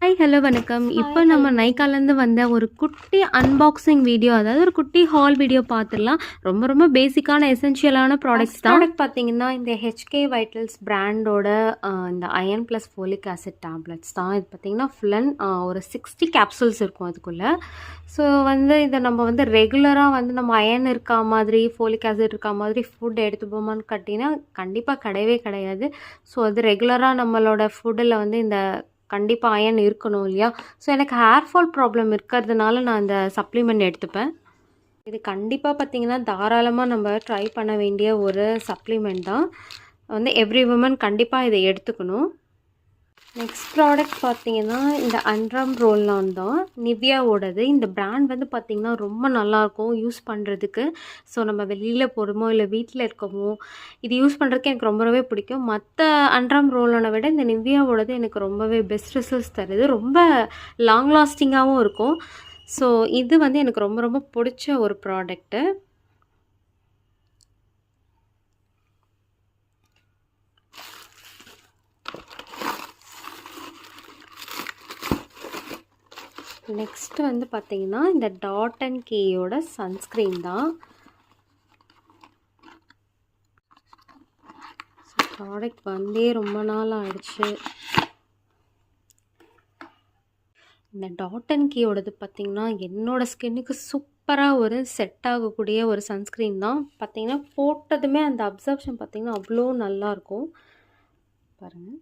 Hi hello வணக்கம். இப்போ நம்ம நைக்காலேருந்து வந்த ஒரு குட்டி அன்பாக்சிங் வீடியோ, அதாவது ஒரு குட்டி ஹால் வீடியோ பார்த்துடலாம். ரொம்ப ரொம்ப பேசிக்கான எசென்ஷியலான ப்ராடக்ட்ஸ் தான். ப்ராடக்ட் பார்த்தீங்கன்னா இந்த ஹெச்கே வைட்டல்ஸ் பிராண்டோட இந்த iron plus folic acid tablets தான். இது பார்த்தீங்கன்னா ஃபுல் அண்ட் ஒரு 60 கேப்சூல்ஸ் இருக்கும் அதுக்குள்ளே. ஸோ இதை நம்ம ரெகுலராக நம்ம அயன் இருக்கா மாதிரி ஃபோலிக் ஆசிட் இருக்கா மாதிரி ஃபுட் எடுத்துப்போமான்னு கேட்டிங்கன்னா கண்டிப்பாக கிடையவே கிடையாது. ஸோ அது ரெகுலராக நம்மளோட ஃபுட்டில் இந்த கண்டிப்பாக அயன் இருக்கணும் இல்லையா? ஸோ எனக்கு ஹேர் ஃபால் ப்ராப்ளம் இருக்கிறதுனால நான் இந்த சப்ளிமெண்ட் எடுத்துப்பேன். இது கண்டிப்பாக பார்த்திங்கன்னா தாராளமாக நம்ம ட்ரை பண்ண வேண்டிய ஒரு சப்ளிமெண்ட் தான். எவ்ரி உமன் கண்டிப்பாக இதை எடுத்துக்கணும். நெக்ஸ்ட் ப்ராடக்ட் பார்த்தீங்கன்னா இந்த அண்ட்ரம் ரோல்லான் தான், நிவ்யாவோடது. இந்த பிராண்ட் பார்த்திங்கன்னா ரொம்ப நல்லாயிருக்கும் யூஸ் பண்ணுறதுக்கு. ஸோ நம்ம வெளியில் போகிறோமோ இல்லை வீட்டில் இருக்கமோ இது யூஸ் பண்ணுறதுக்கு எனக்கு ரொம்பவே பிடிக்கும். மற்ற அண்ட்ரம் ரோலானை விட இந்த நிவ்யாவோடது எனக்கு ரொம்பவே பெஸ்ட் ரிசல்ட்ஸ் தருது. ரொம்ப லாங் லாஸ்டிங்காகவும் இருக்கும். ஸோ இது எனக்கு ரொம்ப ரொம்ப பிடிச்ச ஒரு ப்ராடக்ட்டு. நெக்ஸ்ட்டு பார்த்தீங்கன்னா இந்த டாட் அண்ட் கேயோட சன்ஸ்க்ரீன் தான். ப்ராடக்ட் ரொம்ப நாள் ஆயிடுச்சு. இந்த டாட் அண்ட் கேயோடது பார்த்திங்கன்னா என்னோடய ஸ்கின்னுக்கு சூப்பராக ஒரு செட் ஆகக்கூடிய ஒரு சன்ஸ்க்ரீன் தான். பார்த்திங்கன்னா போட்டதுமே அந்த அப்சர்ப்ஷன் பார்த்திங்கன்னா அவ்வளோ நல்லாயிருக்கும். பாருங்கள்,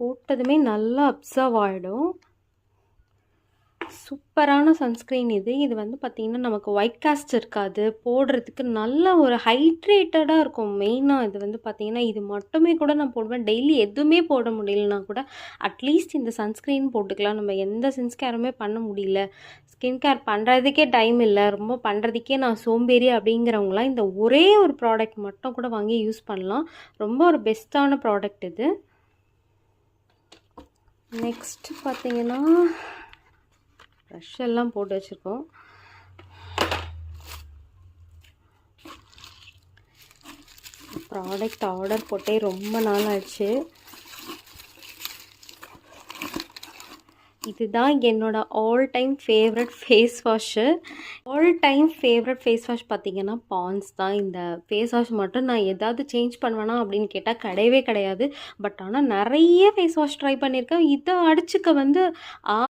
போட்டதுமே நல்லா அப்சர்வ் ஆகிடும். சூப்பரான சன்ஸ்க்ரீன் இது. இது பார்த்திங்கன்னா நமக்கு ஒயிட் காஸ்ட் இருக்காது, போடுறதுக்கு நல்ல ஒரு ஹைட்ரேட்டடாக இருக்கும். மெயினாக இது பார்த்திங்கன்னா இது மட்டுமே கூட நான் போடுவேன். டெய்லி எதுவுமே போட முடியலனா கூட அட்லீஸ்ட் இந்த சன்ஸ்க்ரீன் போட்டுக்கலாம். நம்ம எந்த ஸ்கின் கேருமே பண்ண முடியல, ஸ்கின் கேர் பண்ணுறதுக்கே டைம் இல்லை, ரொம்ப பண்ணுறதுக்கே நான் சோம்பேறி அப்படிங்கிறவங்களாம் இந்த ஒரே ஒரு ப்ராடக்ட் மட்டும் கூட வாங்கி யூஸ் பண்ணலாம். ரொம்ப ஒரு பெஸ்ட்டான ப்ராடக்ட் இது. நெக்ஸ்ட்டு பார்த்திங்கன்னா ப்ரஷ் எல்லாம் போட்டு வச்சுருக்கோம். ப்ராடக்ட் ஆர்டர் போட்டே ரொம்ப நாள் ஆயிடுச்சு. இதுதான் என்னோடய all time favourite face wash. All time favourite face wash பார்த்திங்கன்னா பான்ஸ் தான். இந்த ஃபேஸ் வாஷ் மட்டும் நான் எதாவது சேஞ்ச் பண்ணுவேனா அப்படின்னு கேட்டால் கிடையவே கிடையாது. பட் ஆனால் நிறைய ஃபேஸ் வாஷ் ட்ரை பண்ணியிருக்கேன். இதை அடிச்சுக்க